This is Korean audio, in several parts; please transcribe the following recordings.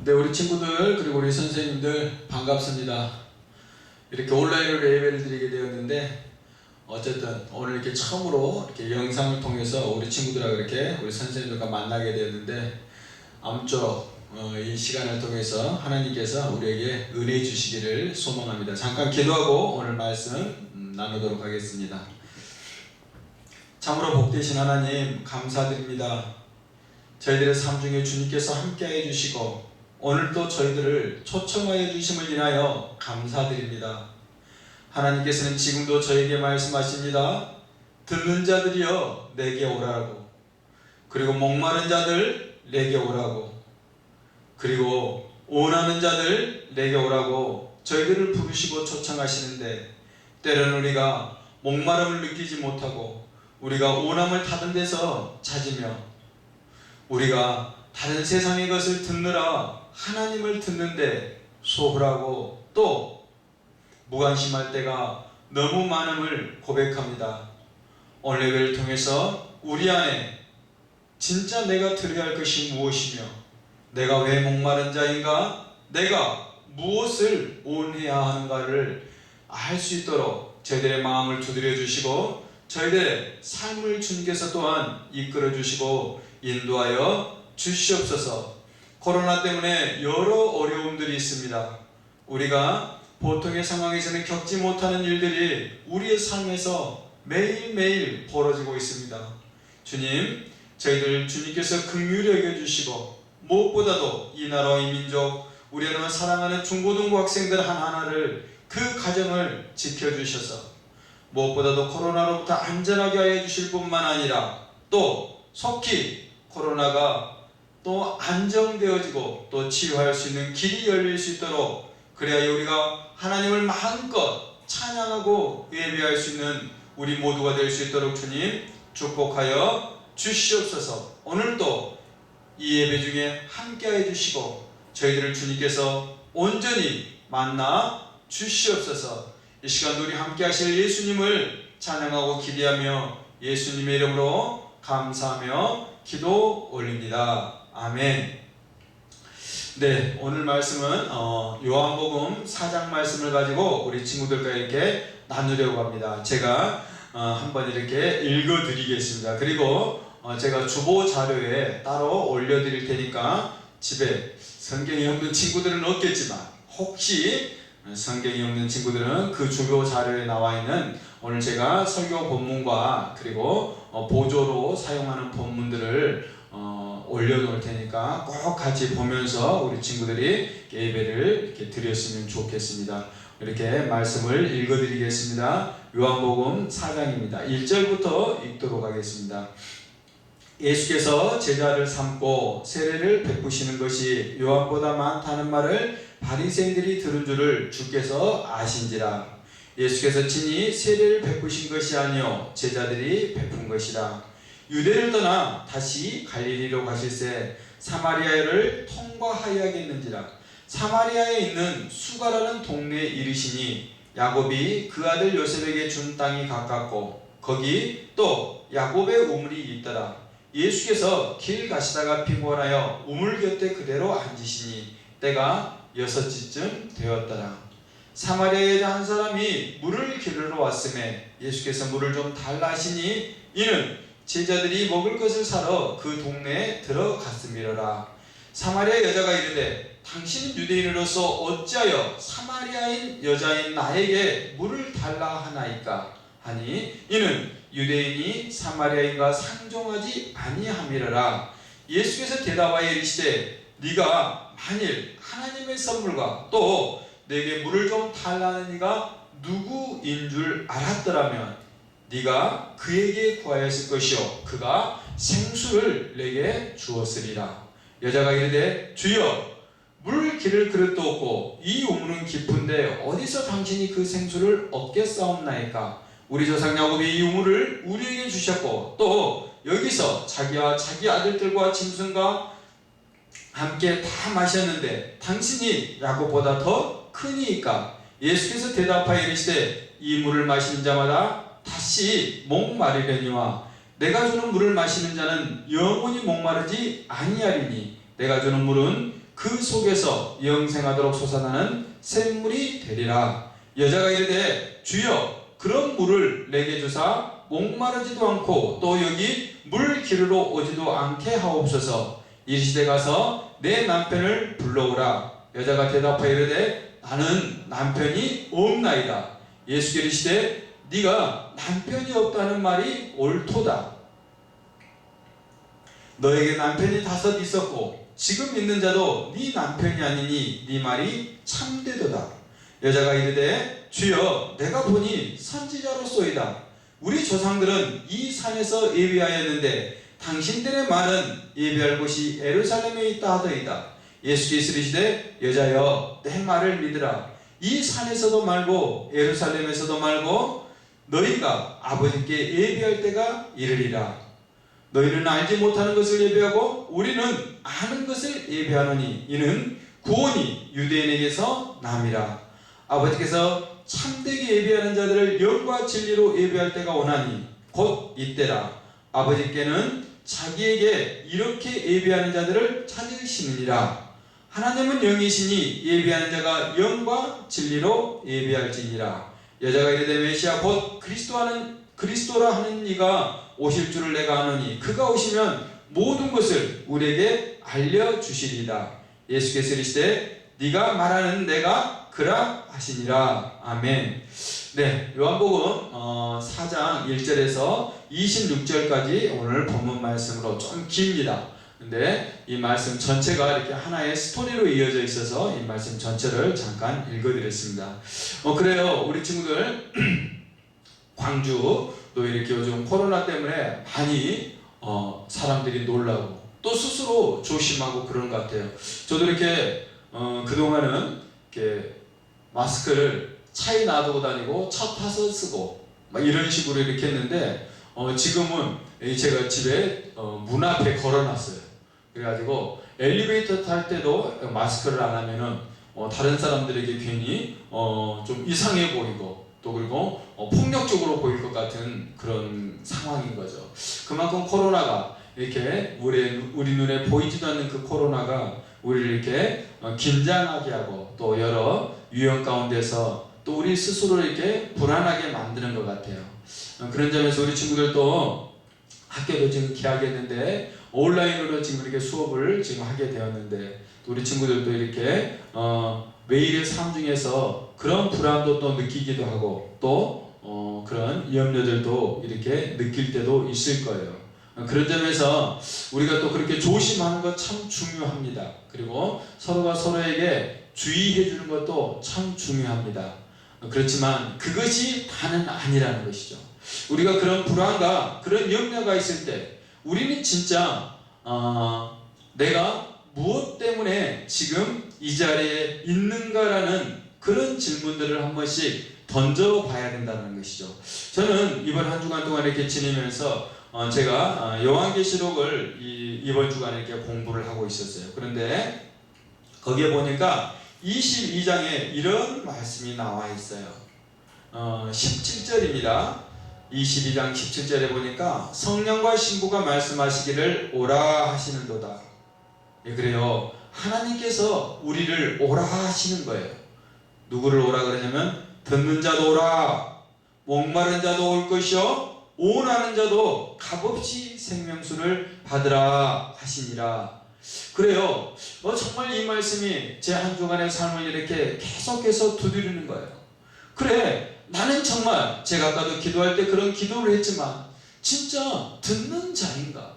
네, 우리 친구들 그리고 우리 선생님들 반갑습니다. 이렇게 온라인으로 예배를 드리게 되었는데 어쨌든 오늘 이렇게 처음으로 이렇게 영상을 통해서 우리 친구들하고 이렇게 우리 선생님들과 만나게 되었는데 아무쪼록 이 시간을 통해서 하나님께서 우리에게 은혜 주시기를 소망합니다. 잠깐 기도하고 오늘 말씀 나누도록 하겠습니다. 참으로 복되신 하나님 감사드립니다. 저희들의 삶 중에 주님께서 함께해 주시고 오늘도 저희들을 초청하여 주심을 인하여 감사드립니다. 하나님께서는 지금도 저에게 말씀하십니다. 듣는 자들이여 내게 오라고, 그리고 목마른 자들 내게 오라고, 그리고 원하는 자들 내게 오라고 저희들을 부르시고 초청하시는데, 때로는 우리가 목마름을 느끼지 못하고 우리가 원함을 타는 데서 찾으며 우리가 다른 세상의 것을 듣느라 하나님을 듣는데 소홀하고 또 무관심할 때가 너무 많음을 고백합니다. 오늘 예배를 통해서 우리 안에 진짜 내가 들어야 할 것이 무엇이며 내가 왜 목마른 자인가, 내가 무엇을 원해야 하는가를 알 수 있도록 저희들의 마음을 두드려 주시고 저희들의 삶을 주님께서 또한 이끌어 주시고 인도하여 주시옵소서. 코로나 때문에 여러 어려움들이 있습니다. 우리가 보통의 상황에서는 겪지 못하는 일들이 우리의 삶에서 매일매일 벌어지고 있습니다. 주님, 저희들 주님께서 긍휼히 여겨주시고 무엇보다도 이 나라와 이 민족, 우리 하나님을 사랑하는 중고등부 학생들 하나하나를 그 가정을 지켜주셔서 무엇보다도 코로나로부터 안전하게 하여 주실 뿐만 아니라 또 속히 코로나가 또 안정되어지고 또 치유할 수 있는 길이 열릴 수 있도록, 그래야 우리가 하나님을 마음껏 찬양하고 예배할 수 있는 우리 모두가 될 수 있도록 주님 축복하여 주시옵소서. 오늘도 이 예배 중에 함께해 주시고 저희들을 주님께서 온전히 만나 주시옵소서. 이 시간 우리 함께 하실 예수님을 찬양하고 기대하며 예수님의 이름으로 감사하며 기도 올립니다. 아멘. 네, 오늘 말씀은 요한복음 4장 말씀을 가지고 우리 친구들과 이렇게 나누려고 합니다. 제가 한번 이렇게 읽어드리겠습니다. 그리고 제가 주보 자료에 따로 올려드릴 테니까 집에 성경이 없는 친구들은 없겠지만 혹시 성경이 없는 친구들은 그 주보 자료에 나와 있는 오늘 제가 설교 본문과 그리고 보조로 사용하는 본문들을 올려놓을 테니까 꼭 같이 보면서 우리 친구들이 예배를 이렇게 드렸으면 좋겠습니다. 이렇게 말씀을 읽어드리겠습니다. 요한복음 4장입니다. 1절부터 읽도록 하겠습니다. 예수께서 제자를 삼고 세례를 베푸시는 것이 요한보다 많다는 말을 바리새인들이 들은 줄을 주께서 아신지라. 예수께서 친히 세례를 베푸신 것이 아니요 제자들이 베푼 것이라. 유대를 떠나 다시 갈릴리로 가실새 사마리아를 통과하여야겠는지라. 사마리아에 있는 수가라는 동네에 이르시니 야곱이 그 아들 요셉에게 준 땅이 가깝고 거기 또 야곱의 우물이 있더라. 예수께서 길 가시다가 피곤하여 우물 곁에 그대로 앉으시니 때가 6시쯤 되었더라. 사마리아 여자 한 사람이 물을 기르러 왔음에 예수께서 물을 좀 달라 하시니 이는 제자들이 먹을 것을 사러 그 동네에 들어갔음이로라. 사마리아 여자가 이르되 당신은 유대인으로서 어찌하여 사마리아인 여자인 나에게 물을 달라 하나이까 하니 이는 유대인이 사마리아인과 상종하지 아니함이로라. 예수께서 대답하여 이르시되 네가 만일 하나님의 선물과 또 내게 물을 좀 달라는 이가 누구인 줄 알았더라면 네가 그에게 구하였을 것이요 그가 생수를 내게 주었으리라. 여자가 이르되 주여 물 기를 그릇도 없고 이 우물은 깊은데 어디서 당신이 그 생수를 얻겠사옵나이까. 우리 조상 야곱이 이 우물을 우리에게 주셨고 또 여기서 자기와 자기 아들들과 짐승과 함께 다 마셨는데 당신이 야곱보다 더 크니이까. 예수께서 대답하여 이르시되 이 물을 마시는 자마다 다시 목마르려니와 내가 주는 물을 마시는 자는 영원히 목마르지 아니하리니 내가 주는 물은 그 속에서 영생하도록 솟아나는 샘물이 되리라. 여자가 이르되 주여 그런 물을 내게 주사 목마르지도 않고 또 여기 물 기르러 오지도 않게 하옵소서. 이르시되 가서 내 남편을 불러오라. 여자가 대답하여 이르되 나는 남편이 없나이다. 예수께서 이르시되 네가 남편이 없다는 말이 옳도다. 너에게 남편이 5 있었고 지금 있는 자도 네 남편이 아니니 네 말이 참되도다. 여자가 이르되 주여 내가 보니 선지자로소이다. 우리 조상들은 이 산에서 예배하였는데 당신들의 말은 예배할 곳이 예루살렘에 있다 하더이다. 예수께서 이르시되 여자여 내 말을 믿으라. 이 산에서도 말고 예루살렘에서도 말고 너희가 아버지께 예배할 때가 이르리라. 너희는 알지 못하는 것을 예배하고 우리는 아는 것을 예배하노니 이는 구원이 유대인에게서 남이라. 아버지께서 참되게 예배하는 자들을 영과 진리로 예배할 때가 오나니 곧 이때라. 아버지께는 자기에게 이렇게 예배하는 자들을 찾으시느니라. 하나님은 영이시니 예배하는 자가 영과 진리로 예배할지니라. 여자가 이르되 메시아 곧 그리스도라 하는 이가 오실 줄을 내가 아노니 그가 오시면 모든 것을 우리에게 알려주시리다. 예수께서 이르시되 네가 말하는 내가 그라 하시니라. 아멘. 네, 요한복음 4장 1절에서 26절까지 오늘 본문 말씀으로 좀 깁니다. 근데 이 말씀 전체가 이렇게 하나의 스토리로 이어져 있어서 이 말씀 전체를 잠깐 읽어드렸습니다. 그래요. 우리 친구들 광주 또 이렇게 요즘 코로나 때문에 많이 사람들이 놀라고 또 스스로 조심하고 그런 것 같아요. 저도 이렇게 그동안은 이렇게 마스크를 차에 놔두고 다니고 차 타서 쓰고 막 이런 식으로 이렇게 했는데 지금은 제가 집에 문 앞에 걸어놨어요. 그래가지고 엘리베이터 탈 때도 마스크를 안 하면은 다른 사람들에게 괜히 좀 이상해 보이고 또 그리고 폭력적으로 보일 것 같은 그런 상황인 거죠. 그만큼 코로나가 이렇게 우리 눈에 보이지도 않는 그 코로나가 우리를 이렇게 긴장하게 하고 또 여러 유형 가운데서 또 우리 스스로 이렇게 불안하게 만드는 것 같아요. 그런 점에서 우리 친구들도 학교도 지금 개학했는데 온라인으로 지금 이렇게 수업을 지금 하게 되었는데 우리 친구들도 이렇게 매일의 삶 중에서 그런 불안도 또 느끼기도 하고 또 그런 염려들도 이렇게 느낄 때도 있을 거예요. 그런 점에서 우리가 또 그렇게 조심하는 것 참 중요합니다. 그리고 서로가 서로에게 주의해 주는 것도 참 중요합니다. 그렇지만 그것이 다는 아니라는 것이죠. 우리가 그런 불안과 그런 염려가 있을 때 우리는 진짜 내가 무엇 때문에 지금 이 자리에 있는가라는 그런 질문들을 한 번씩 던져봐야 된다는 것이죠. 저는 이번 한 주간 동안 이렇게 지내면서 제가 요한계시록을 이번 주간에 이렇게 공부를 하고 있었어요. 그런데 거기에 보니까 22장에 이런 말씀이 나와 있어요. 17절입니다. 22장 17절에 보니까 성령과 신부가 말씀하시기를 오라 하시는도다. 예, 그래요. 하나님께서 우리를 오라 하시는 거예요. 누구를 오라 그러냐면 듣는 자도 오라, 목마른 자도 올 것이요 오나는 자도 값없이 생명수를 받으라 하시니라. 그래요. 정말 이 말씀이 제 한 주간의 삶을 이렇게 계속해서 두드리는 거예요. 그래, 나는 정말 제가 아까도 기도할 때 그런 기도를 했지만 진짜 듣는 자인가?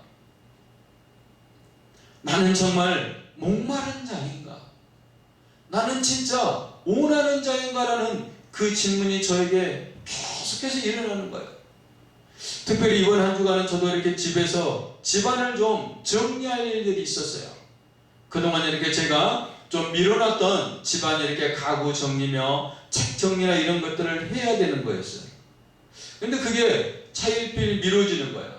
나는 정말 목마른 자인가? 나는 진짜 오나는 자인가라는 그 질문이 저에게 계속해서 일어나는 거예요. 특별히 이번 한 주간은 저도 이렇게 집에서 집안을 좀 정리할 일들이 있었어요. 그동안 이렇게 제가 좀 미뤄놨던 집안 이렇게 가구 정리며 책 정리나 이런 것들을 해야 되는 거였어요. 근데 그게 차일피일 미뤄지는 거예요.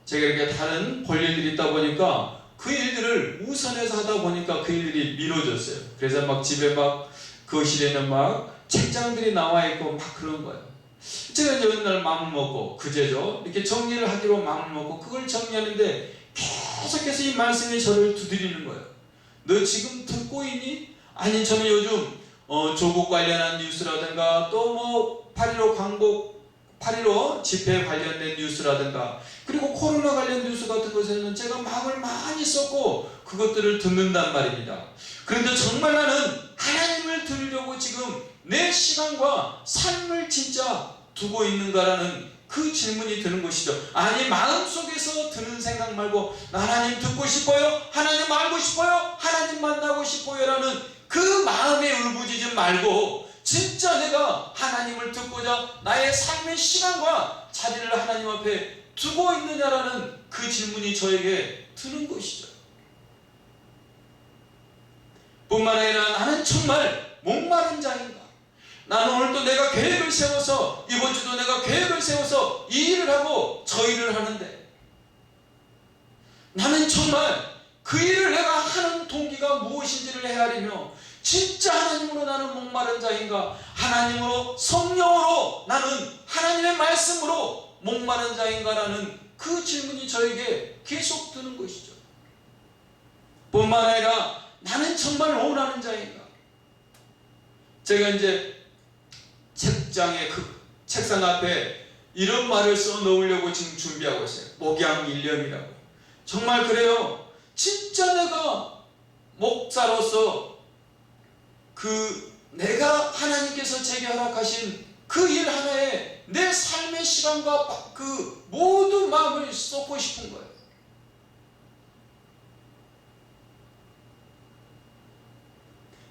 제가 이렇게 다른 볼 일들이 있다 보니까 그 일들을 우선해서 하다 보니까 그 일들이 미뤄졌어요. 그래서 막 집에 막 거실에는 막 책장들이 나와 있고 막 그런 거예요. 제가 이제 어느 날 마음을 먹고 그제죠 이렇게 정리를 하기로 마음을 먹고 그걸 정리하는데 계속해서 이 말씀이 저를 두드리는 거예요. 너 지금 듣고 듣고 있니? 아니 저는 요즘 조국 관련한 뉴스라든가 또 뭐 8.15 광복 8.15 집회 관련된 뉴스라든가 그리고 코로나 관련 뉴스 같은 것에는 제가 마음을 많이 썼고 그것들을 듣는단 말입니다. 그런데 정말 나는 하나님을 들으려고 지금 내 시간과 삶을 진짜 두고 있는가라는 그 질문이 드는 것이죠. 아니 마음속에서 드는 생각 말고 하나님 듣고 싶어요? 하나님 알고 싶어요? 하나님 만나고 싶어요? 라는 그 마음의 울부짖음 말고 진짜 내가 하나님을 듣고자 나의 삶의 시간과 자리를 하나님 앞에 두고 있느냐라는 그 질문이 저에게 드는 것이죠. 뿐만 아니라 나는 정말 목마른 자인가? 나는 오늘도 내가 계획을 세워서 이번 주도 내가 계획을 세워서 이 일을 하고 저 일을 하는데 나는 정말 그 일을 내가 하는 동기가 무엇인지를 헤아리며 진짜 하나님으로 나는 목마른 자인가? 하나님으로 성령으로 나는 하나님의 말씀으로 목마른 자인가라는 그 질문이 저에게 계속 드는 것이죠. 뿐만 아니라 나는 정말 원하는 자인가? 제가 이제 책장에 책상 앞에 이런 말을 써 놓으려고 지금 준비하고 있어요. 목양 1년이라고. 정말 그래요. 진짜 내가 목사로서 내가 하나님께서 제게 허락하신 그 일 하나에 내 삶의 시간과 그 모든 마음을 쏟고 싶은 거예요.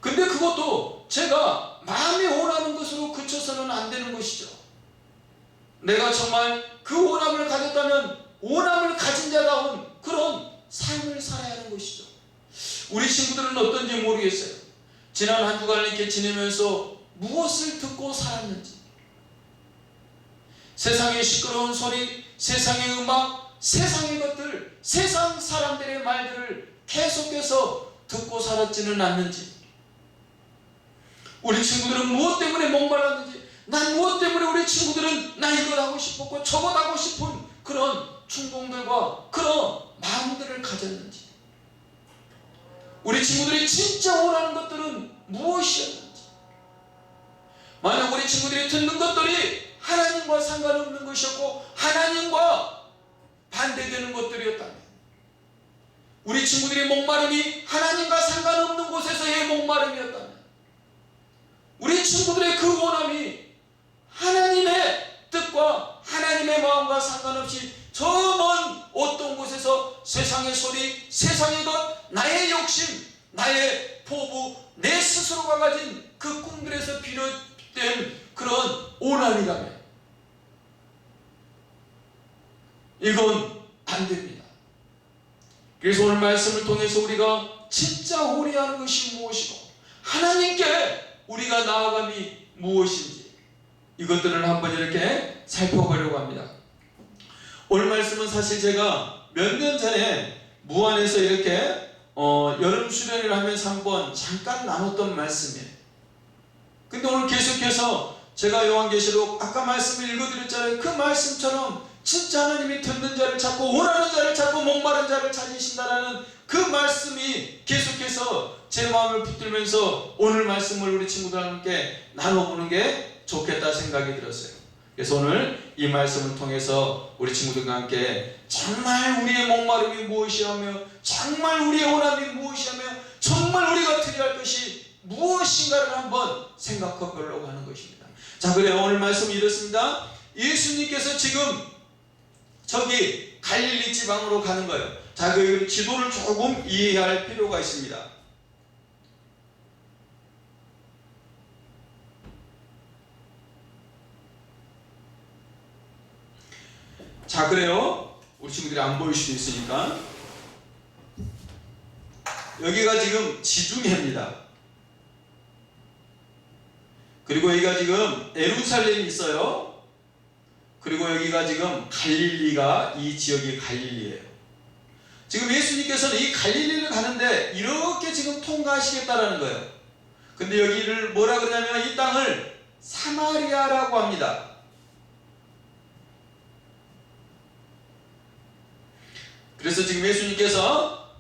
근데 그것도 제가 마음이 원하는 것으로 그쳐서는 안 되는 것이죠. 내가 정말 그 원함을 가졌다면 원함을 가진 자다운 그런 삶을 살아야 하는 것이죠. 우리 친구들은 어떤지 모르겠어요. 지난 한 주간 이렇게 지내면서 무엇을 듣고 살았는지, 세상의 시끄러운 소리, 세상의 음악, 세상의 것들, 세상 사람들의 말들을 계속해서 듣고 살았지는 않는지, 우리 친구들은 무엇 때문에 목말랐는지, 난 무엇 때문에 우리 친구들은 나 이것 하고 싶었고 저것 하고 싶은 그런 충동들과 그런 마음들을 가졌는지, 우리 친구들이 진짜 원하는 것들은 무엇이었는지, 만약 우리 친구들이 듣는 것들이 하나님과 상관없는 것이었고 하나님과 반대되는 것들이었다면, 우리 친구들의 목마름이 하나님과 상관없는 곳에서의 목마름이었다면, 우리 친구들의 그 원함이 하나님의 뜻과 하나님의 마음과 상관없이 저 먼 어떤 곳에서 세상의 소리, 세상의 것, 나의 욕심, 나의 포부, 내 스스로가 가진 그 꿈들에서 비롯된 그런 원함이라면 이건 안 됩니다. 그래서 오늘 말씀을 통해서 우리가 진짜 호리하는 것이 무엇이고 하나님께 우리가 나아감이 무엇인지 이것들을 한번 이렇게 살펴보려고 합니다. 오늘 말씀은 사실 제가 몇 년 전에 무안에서 이렇게 여름 수련회를 하면서 한번 잠깐 나눴던 말씀이에요. 근데 오늘 계속해서 제가 요한계시록 아까 말씀을 읽어드렸잖아요. 그 말씀처럼 진짜 하나님이 듣는 자를 찾고 원하는 자를 찾고 목마른 자를 찾으신다라는 그 말씀이 계속해서 제 마음을 붙들면서 오늘 말씀을 우리 친구들과 함께 나눠보는 게 좋겠다 생각이 들었어요. 그래서 오늘 이 말씀을 통해서 우리 친구들과 함께 정말 우리의 목마름이 무엇이라며, 정말 우리의 원함이 무엇이라며, 정말 우리가 드려야 할 것이 무엇인가를 한번 생각해 보려고 하는 것입니다. 자, 그래요. 오늘 말씀이 이렇습니다. 예수님께서 지금 저기 갈릴리 지방으로 가는 거예요. 자, 그 지도를 조금 이해할 필요가 있습니다. 자, 그래요. 우리 친구들이 안 보일 수도 있으니까. 여기가 지금 지중해입니다. 그리고 여기가 지금 예루살렘이 있어요. 그리고 여기가 지금 갈릴리가, 이 지역이 갈릴리예요. 지금 예수님께서는 이 갈릴리를 가는데 이렇게 지금 통과하시겠다라는 거예요. 근데 여기를 뭐라 그러냐면 이 땅을 사마리아라고 합니다. 그래서 지금 예수님께서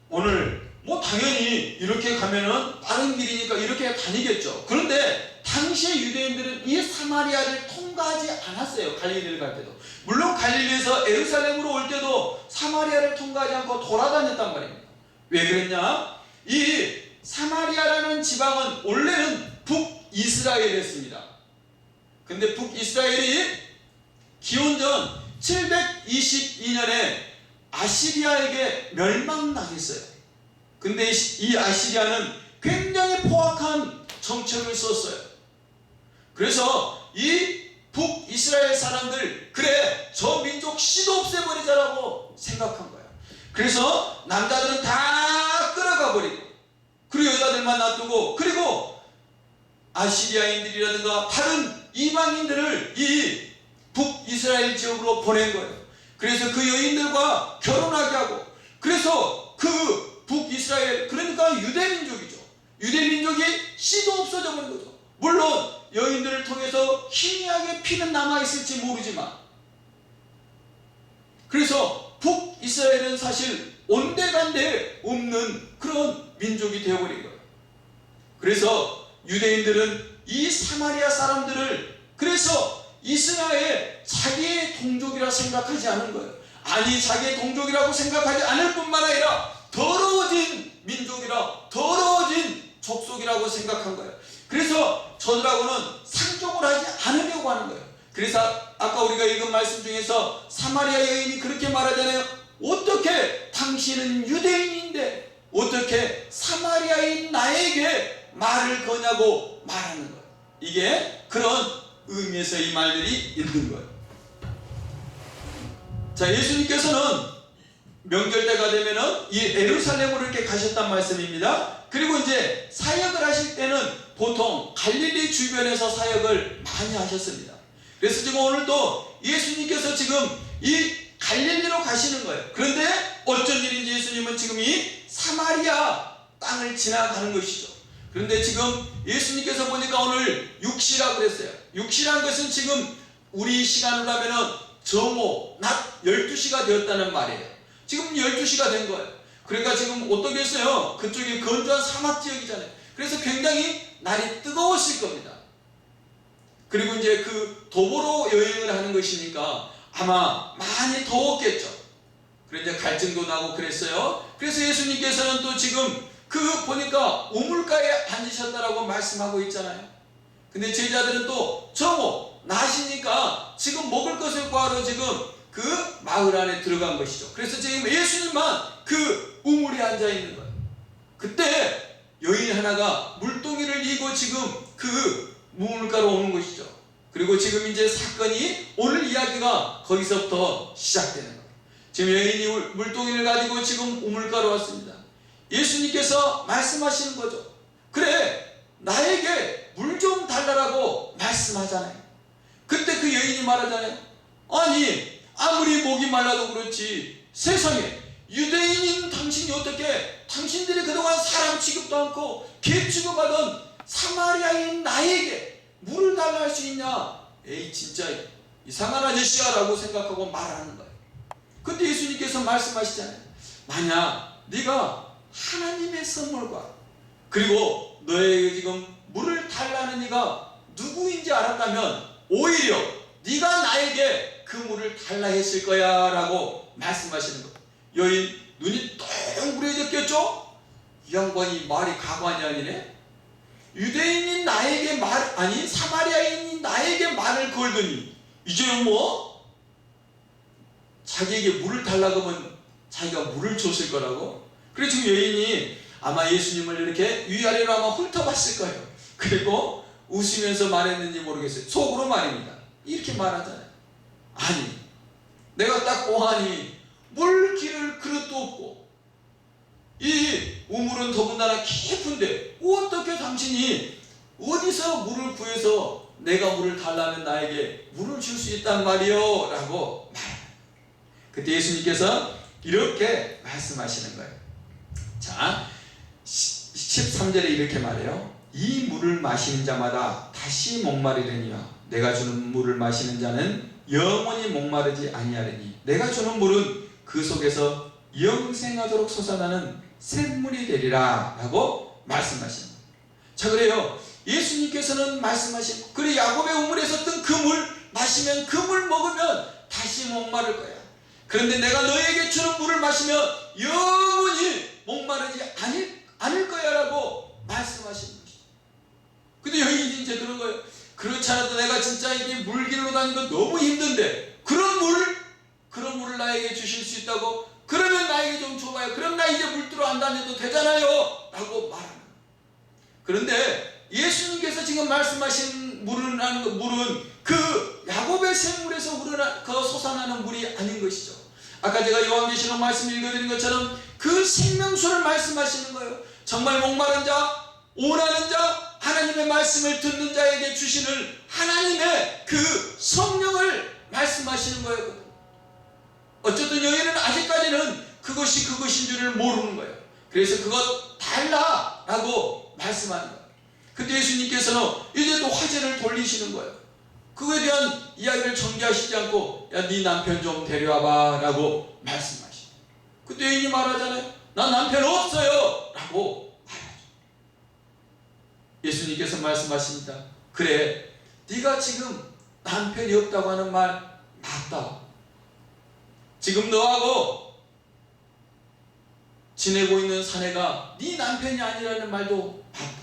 오늘 뭐 당연히 이렇게 가면은 빠른 길이니까 이렇게 다니겠죠. 그런데 당시의 유대인들은 이 사마리아를 통과하지 않았어요. 갈릴리를 갈 때도. 물론 갈릴리에서 예루살렘으로 올 때도 사마리아를 통과하지 않고 돌아다녔단 말입니다. 왜 그랬냐? 이 사마리아라는 지방은 원래는 북이스라엘이었습니다. 근데 북이스라엘이 기원전 722년에 아시리아에게 멸망당했어요. 근데 이 아시리아는 굉장히 포악한 정책을 썼어요. 그래서 이 북이스라엘 사람들, 그래 저 민족 씨도 없애버리자라고 생각한 거예요. 그래서 남자들은 다 끌어가 버리고, 그리고 여자들만 놔두고, 그리고 아시리아인들이라든가 다른 이방인들을 이 북이스라엘 지역으로 보낸 거예요. 그래서 그 여인들과 결혼하게 하고, 그래서 그 북이스라엘, 그러니까 유대민족이죠. 유대민족이 씨도 없어져 버린 거죠. 물론 여인들을 통해서 희미하게 피는 남아있을지 모르지만, 그래서 북이스라엘은 사실 온데간데 없는 그런 민족이 되어버린 거예요. 그래서 유대인들은 이 사마리아 사람들을 그래서 이스라엘 자기의 동족이라 생각하지 않은 거예요. 아니, 자기의 동족이라고 생각하지 않을 뿐만 아니라 더러워진 민족이라, 더러워진 족속이라고 생각한 거예요. 그래서 저들하고는 상종을 하지 않으려고 하는 거예요. 그래서 아까 우리가 읽은 말씀 중에서 사마리아 여인이 그렇게 말하잖아요. 어떻게 당신은 유대인인데 어떻게 사마리아인 나에게 말을 거냐고 말하는 거예요. 이게 그런 의미에서 이 말들이 있는 거예요. 자, 예수님께서는 명절 때가 되면은 이 예루살렘으로 이렇게 가셨단 말씀입니다. 그리고 이제 사역을 하실 때는 보통 갈릴리 주변에서 사역을 많이 하셨습니다. 그래서 지금 오늘도 예수님께서 지금 이 갈릴리로 가시는 거예요. 그런데 어쩐 일인지 예수님은 지금 이 사마리아 땅을 지나가는 것이죠. 그런데 지금 예수님께서 보니까 오늘 6시라고 그랬어요. 6시라는 것은 지금 우리 시간으로 하면은 정오, 낮 12시가 되었다는 말이에요. 지금 12시가 된 거예요. 그러니까 지금 어떻게 했어요? 그쪽이 건조한 사막 지역이잖아요. 그래서 굉장히 날이 뜨거웠을 겁니다. 그리고 이제 그 도보로 여행을 하는 것이니까 아마 많이 더웠겠죠. 그래서 이제 갈증도 나고 그랬어요. 그래서 예수님께서는 또 지금 그 보니까 우물가에 앉으셨다라고 말씀하고 있잖아요. 근데 제자들은 또 정오, 낮이니까 지금 먹을 것을 구하러 지금 그 마을 안에 들어간 것이죠. 그래서 지금 예수님만 그 우물에 앉아 있는 거예요. 그때 여인 하나가 물동이를 이고 지금 그 우물가로 오는 것이죠. 그리고 지금 이제 사건이, 오늘 이야기가 거기서부터 시작되는 거예요. 지금 여인이 물동이를 가지고 지금 우물가로 왔습니다. 예수님께서 말씀하시는 거죠. 그래, 나에게 물 좀 달라고 말씀하잖아요. 그때 그 여인이 말하잖아요. 아니, 아무리 목이 말라도 그렇지 세상에 유대인인 당신이 어떻게 당신들이 그동안 사람 취급도 않고 개 취급하던 사마리아인 나에게 물을 달라 할 수 있냐? 에이, 진짜 이상한 아저씨야 라고 생각하고 말하는 거예요. 근데 예수님께서 말씀하시잖아요. 만약 네가 하나님의 선물과 그리고 너에게 지금 물을 달라는 이가 누구인지 알았다면 오히려 네가 나에게 그 물을 달라 했을 거야 라고 말씀하시는 거예요. 여인 눈이 똥그레졌겠죠? 이 양반이 말이 가관이 아니네. 유대인인 나에게 아니 사마리아인인 나에게 말을 걸더니 이제는 뭐 자기에게 물을 달라고 하면 자기가 물을 줬을 거라고. 그래서 지금 여인이 아마 예수님을 이렇게 위아래로 아마 훑어봤을 거예요. 그리고 웃으면서 말했는지 모르겠어요. 속으로 말입니다. 이렇게 말하잖아요. 아니, 내가 딱 보아하니 물 기를 그릇도 없고 이 우물은 더군다나 깊은데 어떻게 당신이 어디서 물을 구해서 내가 물을 달라면 나에게 물을 줄 수 있단 말이요? 라고 말합니다. 그때 예수님께서 이렇게 말씀하시는 거예요. 자, 13절에 이렇게 말해요. 이 물을 마시는 자마다 다시 목마르려니와 내가 주는 물을 마시는 자는 영원히 목마르지 아니하리니 내가 주는 물은 그 속에서 영생하도록 솟아나는 샘물이 되리라 라고 말씀하십니다. 자, 그래요. 예수님께서는 말씀하신, 그래 야곱의 우물에서 뜬 그 물 마시면, 그 물 먹으면 다시 목마를 거야. 그런데 내가 너에게 주는 물을 마시면 영원히 목마르지 않을 거야 라고 말씀하시는 것이죠. 근데 여인이 이제 그런 거예요. 그렇지 않아도 내가 진짜 이게 물길로 다니는 건 너무 힘든데 그런 물을 나에게 주실 수 있다고? 그러면 나에게 좀 줘봐요. 그럼 나 이제 물들어 안 다녀도 되잖아요 라고 말하는 거예요. 그런데 예수님께서 지금 말씀하신 물은 그 야곱의 샘물에서 그 솟아나는 물이 아닌 것이죠. 아까 제가 요한계시록 말씀 읽어드린 것처럼 그 생명수를 말씀하시는 거예요. 정말 목마른 자, 원하는 자, 하나님의 말씀을 듣는 자에게 주시는 하나님의 그 성령을 말씀하시는 거예요. 어쨌든 여인은 아직까지는 그것이 그것인 줄을 모르는 거예요. 그래서 그것 달라 라고 말씀하는 거예요. 근데 예수님께서는 이제 또 화제를 돌리시는 거예요. 그거에 대한 이야기를 전개하시지 않고, 야, 네 남편 좀 데려와봐 라고 말씀하시죠. 그때 여인이 말하잖아요. 난 남편 없어요 라고 말하죠. 예수님께서 말씀하십니다. 그래, 네가 지금 남편이 없다고 하는 말 맞다. 지금 너하고 지내고 있는 사내가 네 남편이 아니라는 말도 맞다.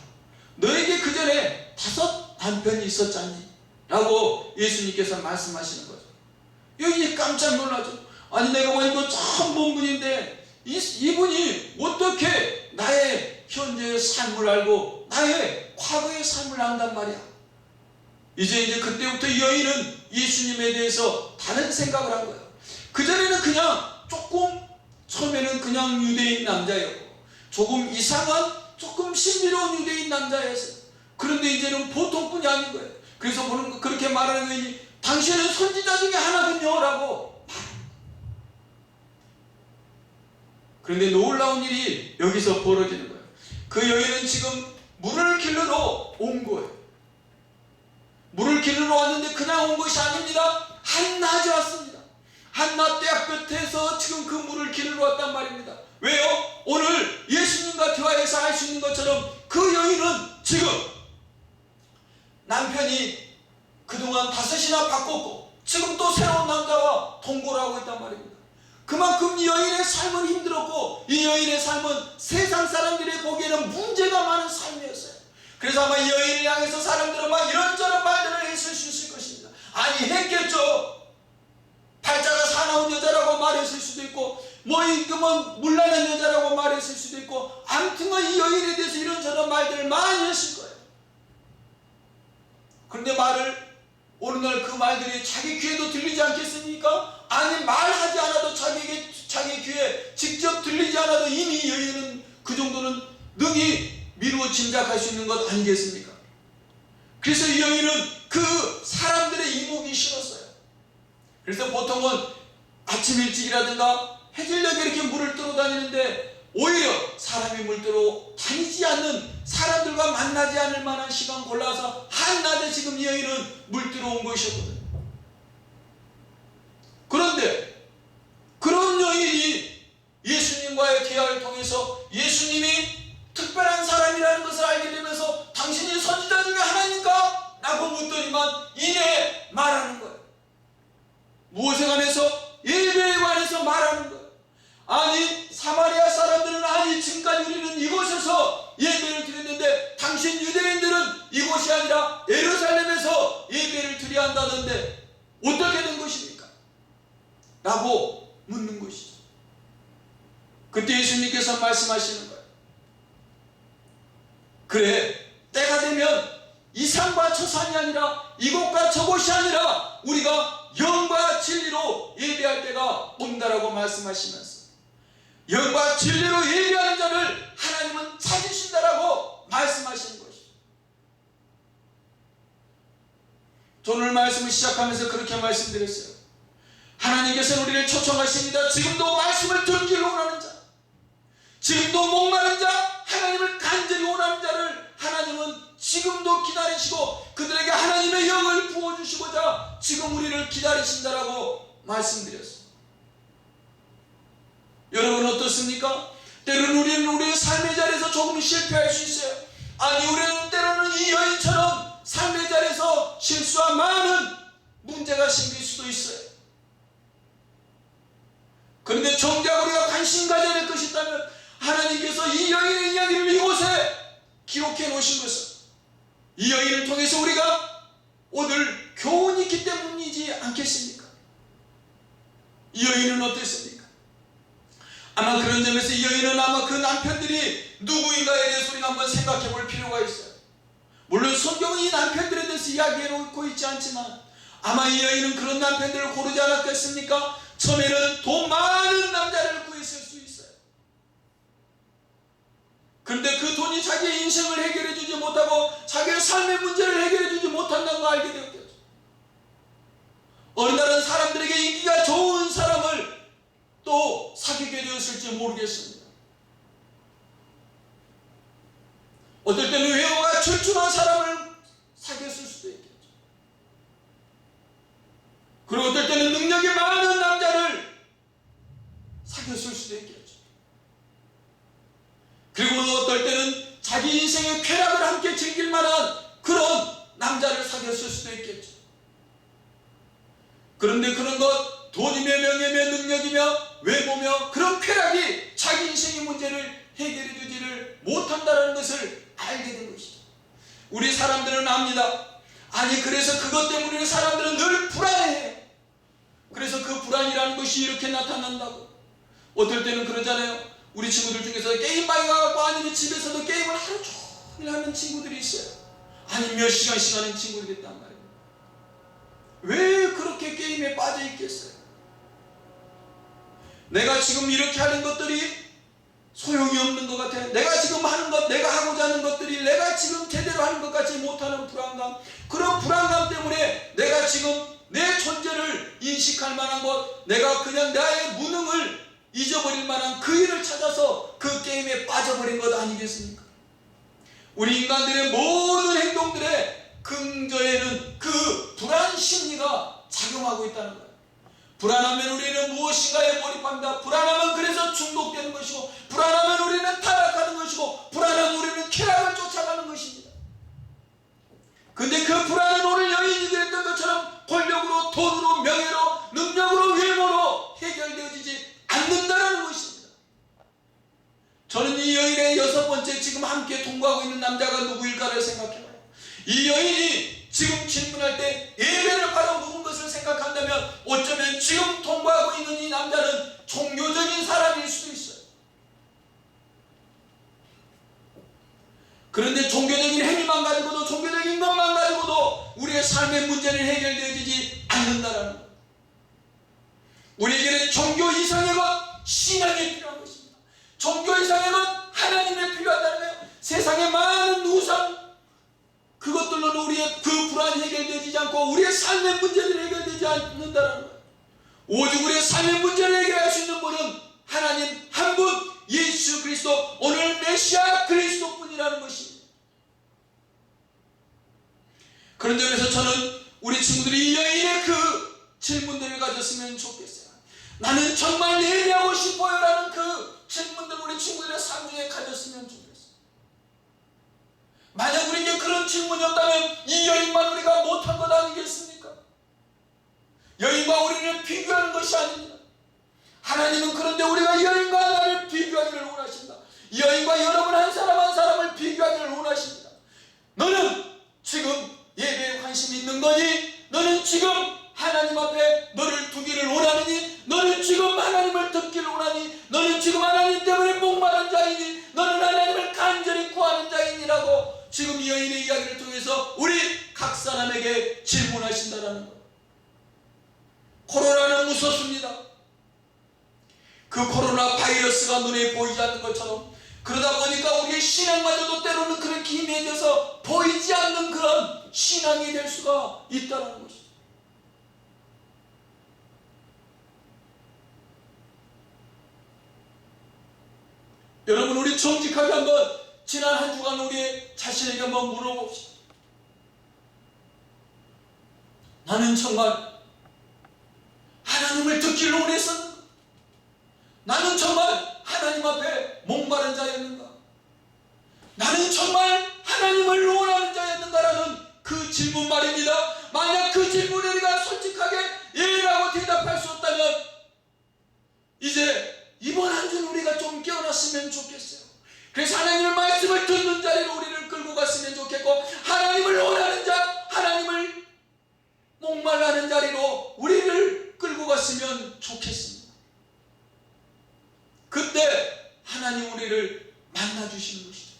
너에게 그 전에 5 남편이 있었잖니 라고 예수님께서 말씀하시는 거죠. 여기 깜짝 놀라죠. 아니, 내가 보니까 참 본 분인데 이분이 어떻게 나의 현재의 삶을 알고 나의 과거의 삶을 안단 말이야. 이제 그때부터 이 여인은 예수님에 대해서 다른 생각을 한 거예요. 그전에는 그냥 처음에는 그냥 유대인 남자였고, 조금 이상한, 조금 신비로운 유대인 남자였어요. 그런데 이제는 보통뿐이 아닌 거예요. 그래서 그렇게 말하는 거니, 당신은 선지자 중에 하나군요 라고 말합니다. 그런데 놀라운 일이 여기서 벌어지는 거예요. 그 여인은 지금 물을 길르러 온 거예요. 물을 길르러 왔는데 그냥 온 것이 아닙니다. 한낮에 왔습니다. 한낮 때야 끝에서 지금 그 물을 길르러 왔단 말입니다. 왜요? 오늘 예수님과 대화에서 알 수 있는 것처럼 그 여인은 지금 남편이 그동안 5이나 바꿨고 지금 또 새로운 남자와 동거를 하고 있단 말입니다. 그만큼 이 여인의 삶은 힘들었고, 이 여인의 삶은 세상 사람들이 보기에는 문제가 많은 삶이었어요. 그래서 아마 이 여인을 향해서 사람들은 막 이런저런 말들을 했을 수 있을 것입니다. 아니, 했겠죠. 팔자가 사나운 여자라고 말했을 수도 있고, 물란한 여자라고 말했을 수도 있고, 아무튼 이 여인에 대해서 이런저런 말들을 많이 했을 거예요. 그런데 어느 날 그 말들이 자기 귀에도 들리지 않겠습니까? 아니, 말하지 않아도 자기 귀에 직접 들리지 않아도 이미 이 여인은 그 정도는 능히 미루어 짐작할 수 있는 것 아니겠습니까? 그래서 이 여인은 그 사람들의 이목이 싫었어요. 그래서 보통은 아침 일찍이라든가 해질녘에 이렇게 물을 뜨러 다니는데, 오히려 사람이 물 뜨러 다니지 않는, 사람들과 만나지 않을 만한 시간 골라서 한낮에 지금 이 여인은 물 뜨러 온 것이었거든요. 그런데 그런 여인이 예수님과의 대화를 통해서 예수님이 특별한 사람이라는 것을 알게 되면서, 당신이 선지자 중에 하나입니까? 라고 묻더니만 이내 말하는 거예요. 무엇에 관해서? 예배에 관해서 말하는 거예요. 아니, 사마리아 사람들은 아니, 지금까지 우리는 이곳에서 예배를 드렸는데 당신 유대인들은 이곳이 아니라 예루살렘에서 예배를 드려야 한다던데 어떻게 된 것입니까? 라고 묻는 것이죠. 그때 예수님께서 말씀하시는 거예요. 그래, 때가 되면 이 산과 저 산이 아니라 이곳과 저곳이 아니라 우리가 영과 진리로 예배할 때가 온다라고 말씀하시면서, 영과 진리로 예배하는 자를 하나님은 찾으신다라고 말씀하시는 것이죠. 오늘 말씀을 시작하면서 그렇게 말씀드렸어요. 하나님께서는 우리를 초청하십니다. 지금도 말씀을 듣기를 원하는 자, 지금도 목마른 자, 하나님을 간절히 원하는 자를 하나님은 지금도 기다리시고 그들에게 하나님의 영을 부어주시고자 지금 우리를 기다리신다라고 말씀드렸어요. 여러분 어떻습니까? 때로는 우리는 우리의 삶의 자리에서 조금 실패할 수 있어요. 아니, 우리는 때로는 이 여인처럼 삶의 자리에서 실수와 많은 문제가 생길 수도 있어요. 그런데 정작 우리가 관심 가져야 될 것이 있다면, 하나님께서 이 여인의 이야기를 이곳에 기록해 놓으신 것은 이 여인을 통해서 우리가 얻을 교훈이 있기 때문이지 않겠습니까? 이 여인은 어땠습니까? 아마 그런 점에서 이 여인은 아마 그 남편들이 누구인가에 대해서 우리가 한번 생각해 볼 필요가 있어요. 물론 성경은 이 남편들에 대해서 이야기해 놓고 있지 않지만, 아마 이 여인은 그런 남편들을 고르지 않았겠습니까? 처음에는 돈 많은 남자를 구했을 수 있어요. 그런데 그 돈이 자기의 인생을 해결해 주지 못하고 자기의 삶의 문제를 해결해 주지 못한다는 걸 알게 되었겠죠. 어느 날은 사람들에게 인기가 좋은 사람을 또 사귀게 되었을지 모르겠습니다. 어떨 때는 외모가 출중한 사람을 사귀었을 수도 있겠죠. 그리고 어떨 때는 능력이 많은 남자를 사귀었을 수도 있겠죠. 그리고 어떨 때는 자기 인생의 쾌락을 함께 즐길 만한 그런 남자를 사귀었을 수도 있겠죠. 그런데 그런 것, 돈이며 명예며 능력이며 외모며 그런 쾌락이 자기 인생의 문제를 해결해 주지를 못한다는 것을 알게 된 것이죠. 우리 사람들은 압니다. 아니, 그래서 그것 때문에 우리 사람들은 늘 불안해해요. 그래서 그 불안이라는 것이 이렇게 나타난다고. 어떨 때는 그러잖아요. 우리 친구들 중에서 게임방에 가고 아니면 집에서도 게임을 하루 종일 하는 친구들이 있어요. 아니, 몇 시간씩 하는 친구들이 있단 말이에요. 왜 그렇게 게임에 빠져 있겠어요? 내가 지금 이렇게 하는 것들이 소용이 없는 것 같아. 내가 지금 하는 것, 내가 하고자 하는 것들이 내가 지금 제대로 하는 것 같지 못하는 불안감, 그런 불안감 때문에 내가 지금 내 존재를 인식할 만한 것, 내가 그냥 나의 무능을 잊어버릴 만한 그 일을 찾아서 그 게임에 빠져버린 것 아니겠습니까? 우리 인간들의 모든 행동들의 근저에는 그 불안 심리가 작용하고 있다는 거예요. 불안하면 우리는 무엇인가에 몰입합니다. 불안하면 그래서 중독되는 것이고, 불안하면 우리는 타락하는 것이고, 불안하면 우리는 쾌락을 쫓아가는 것입니다. 근데 그 불안은 오늘 여인이 그랬던 것처럼 권력으로, 돈으로, 명예로, 능력으로, 외모로 해결되어지지 않는다는 것입니다. 저는 이 여인의 6번째 지금 함께 동거하고 있는 남자가 누구일까를 생각해봐요. 이 여인이 지금 질문할 때 예배를 바로 묵은 것을 생각한다면 어쩌면 지금 동거하고 있는 이 남자는 종교적인 사람일 수도 있어요. 그런데 종교적인 행위만 가지고도, 종교적인 것만 가지고도 우리의 삶의 문제는 해결되어지지 않는다라는 것. 우리에게는 종교 이상의 것, 신앙이 필요한 것입니다. 종교 이상의 것, 하나님이 필요하다는 거예요. 세상의 많은 우상, 그것들로는 우리의 그 불안이 해결되지 않고 우리의 삶의 문제는 해결되지 않는다는 거예요. 오직 우리의 삶의 문제를 해결할 수 있는 분은 하나님 한 분, 예수 그리스도, 오늘 메시아 그리스도뿐이라는 것입니다. 그런 점에서 저는 우리 친구들이 이 여인의 그 질문들을 가졌으면 좋겠어요. 나는 정말 예배하고 싶어요 라는 그 질문들 우리 친구들의 삶 중에 가졌으면 좋겠어요. 만약 우리에게 그런 질문이 없다면 이 여인만 우리가 못한 것 아니겠습니까? 여인과 우리는 비교하는 것이 아닙니다. 하나님은 그런데 우리가 여인과 나를 비교하기를 원하십니다. 여인과 여러분 한 사람 한 사람을 비교하기를 원하십니다. 너는 지금 예배에 관심이 있는 거니? 너는 지금 하나님 앞에 너를 두기를 원하느니? 너는 지금 하나님을 듣기를 원하니? 너는 지금 하나님 때문에 목마른 자이니? 너는 하나님을 간절히 구하는 자이니라고 지금 이 여인의 이야기를 통해서 우리 각 사람에게 질문하신다라는 것. 코로나는 무섭습니다. 그 코로나 바이러스가 눈에 보이지 않는 것처럼, 그러다 보니까 우리의 신앙마저도 때로는 그렇게 희미해져서 보이지 않는 그런 신앙이 될 수가 있다는 것이죠. 여러분, 우리 정직하게 한번 지난 한 주간 우리 자신에게 한번 물어봅시다. 나는 정말 하나님을 듣기를 원했었는가? 나는 정말 하나님 앞에 목마른 자였는가? 나는 정말 하나님을 원하는 자였는가라는 그 질문 말입니다. 만약 그 질문에 우리가 솔직하게 예라고 대답할 수 없다면 이제 이번 한 주는 우리가 좀 깨어났으면 좋겠어요. 그래서 하나님의 말씀을 듣는 자리로 우리를 끌고 갔으면 좋겠고, 하나님을 원하는 자, 하나님을 목말라는 자리로 우리를 끌고 갔으면 좋겠습니다. 그때 하나님 우리를 만나주시는 것이죠.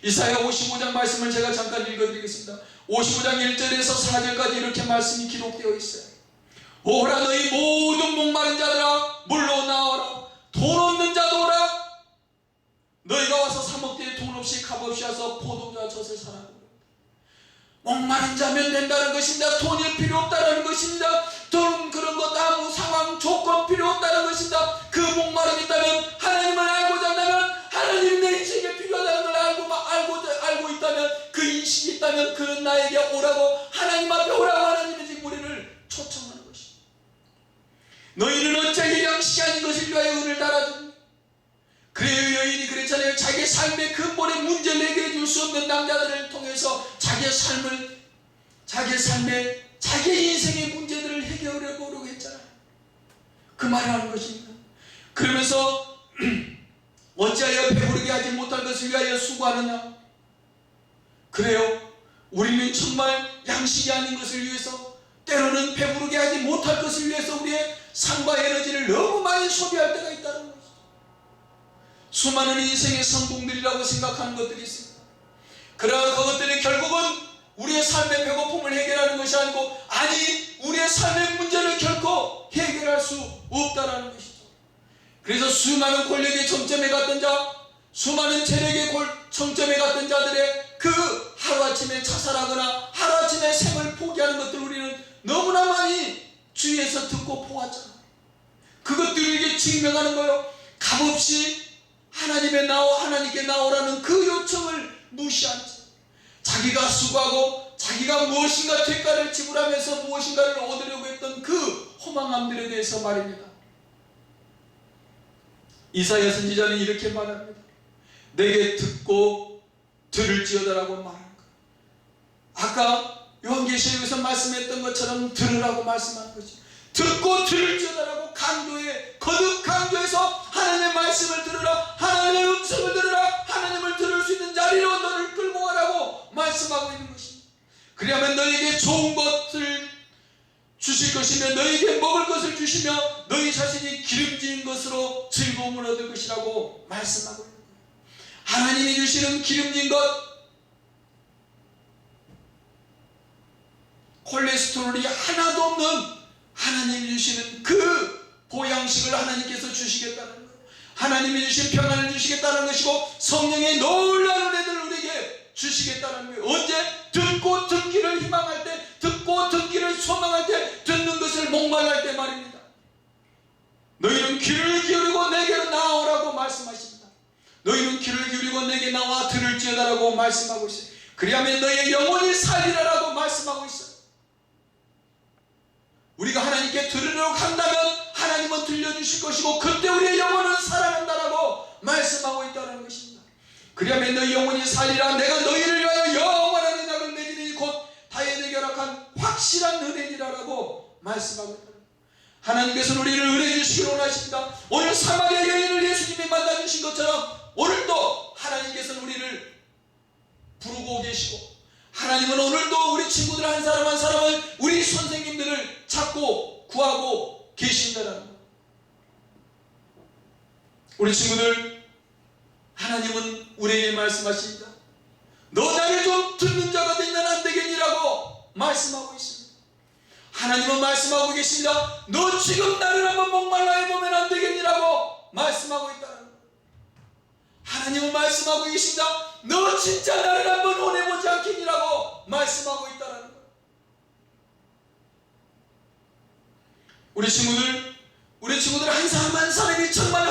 이사야 55장 말씀을 제가 잠깐 읽어드리겠습니다. 55장 1절에서 4절까지 이렇게 말씀이 기록되어 있어요. 오라 너희 모든 목마른 자들아 물로 나와라. 돈 없는 자도 오라. 너희가 와서 사 먹되 돈 없이 값없이 와서 포도주와 젖을 사라고. 목마른 자면 된다는 것입니다. 돈이 필요 없다는 것입니다. 돈 그런 것 아무 상황 조건 필요 없다는 것입니다. 그 목마름이 있다면, 하나님을 알고자 한다면, 하나님 내 인생에 필요하다는 걸 알고 있다면, 그 인식이 있다면 그는 나에게 오라고, 하나님 앞에 오라고 하나님이 지금 우리를 초청하는 것입니다. 너희는 어찌하여 양식이 아닌 것을 위하여 은을 달아주니? 그래요, 여인이 그랬잖아요. 자기의 삶의 근본의 문제를 해결해 줄 수 없는 남자들을 통해서 자기의 삶의 자기의 인생의 문제들을 해결해 보려고 했잖아요. 그 말을 하는 것입니다. 그러면서 어찌하여 배부르게 하지 못할 것을 위하여 수고하느냐? 그래요, 우리는 정말 양식이 아닌 것을 위해서, 때로는 배부르게 하지 못할 것을 위해서 우리의 삶과 에너지를 너무 많이 소비할 때가 있다는 것이죠. 수많은 인생의 성공들이라고 생각하는 것들이 있습니다. 그러나 그것들이 결국은 우리의 삶의 배고픔을 해결하는 것이 아니고, 우리의 삶의 문제를 결코 해결할 수 없다는 것이죠. 그래서 수많은 권력의 정점에 갔던 자, 수많은 재력의 정점에 갔던 자들의 그 하루아침에 자살하거나 하루아침에 생을 포기하는 것들 우리는 너무나 많이 주위에서 듣고 보았잖아요. 그것들에게 증명하는 거예요. 값없이 하나님께 나오라는 그 요청을 무시한 채 자기가 수고하고 자기가 무엇인가 대가를 지불하면서 무엇인가를 얻으려고 했던 그 허망함들에 대해서 말입니다. 이사야 선지자는 이렇게 말합니다. 내게 듣고 들을지어다라고 말하는 거예요. 아까 요한계시록에서 말씀했던 것처럼 들으라고 말씀하는 거죠. 듣고 들을지어다라고 거듭 강조해서 하나님의 말씀을 들으라, 하나님의 음성을 들으라, 하나님을 들을 수 있는 자리로 너를 끌고 가라고 말씀하고 있는 것입니다. 그리하면 너에게 좋은 것을 주실 것이며, 너에게 먹을 것을 주시며, 너희 자신이 기름진 것으로 즐거움을 얻을 것이라고 말씀하고 있는 거예요. 하나님이 주시는 기름진 것, 콜레스테롤이 하나도 없는 하나님이 주시는 그 보양식을 하나님께서 주시겠다는 거예요. 하나님이 주신 평안을 주시겠다는 것이고, 성령의 놀라운 은혜를 우리에게 주시겠다는 거예요. 언제? 듣고 듣기를 희망할 때, 듣고 듣기를 소망할 때, 듣는 것을 목말랄 때 말입니다. 너희는 귀를 기울이고 내게로 나오라고 말씀하십니다. 너희는 귀를 기울이고 내게 나와 들을지어다라고 말씀하고 있어요. 그리하면 너희의 영혼이 살리라라고 말씀하고 있어요. 우리가 하나님께 들으려고 한다면 하나님은 들려주실 것이고, 그때 우리의 영혼은 살아난다라고 말씀하고 있다는 것입니다. 그리하면 너희 영혼이 살리라. 내가 너희를 위하여 영원한 언약을 맺으니 곧 다윗에게 허락한 확실한 은혜니라라고 말씀하고 있다. 하나님께서는 우리를 은혜 주시기를 원하십니다. 오늘 사마리아 여인을 예수님이 만나주신 것처럼 오늘도 하나님께서는 우리를 부르고 계시고, 하나님은 오늘도 우리 친구들 한 사람 한 사람을, 우리 선생님들을 찾고 구하고 계신다는 것. 우리 친구들, 하나님은 우리에게 말씀하십니다. 너 나를 좀 듣는 자가 되면 안 되겠니라고 말씀하고 있습니다. 하나님은 말씀하고 계십니다. 너 지금 나를 한번 목말라 해보면 안 되겠니라고 말씀하고 있다는 것. 하나님은 말씀하고 계십니다. 너 진짜 나를 한번 원해보지 않겠니라고 말씀하고 있다는 것. 우리 친구들 한 사람 한 사람이 정말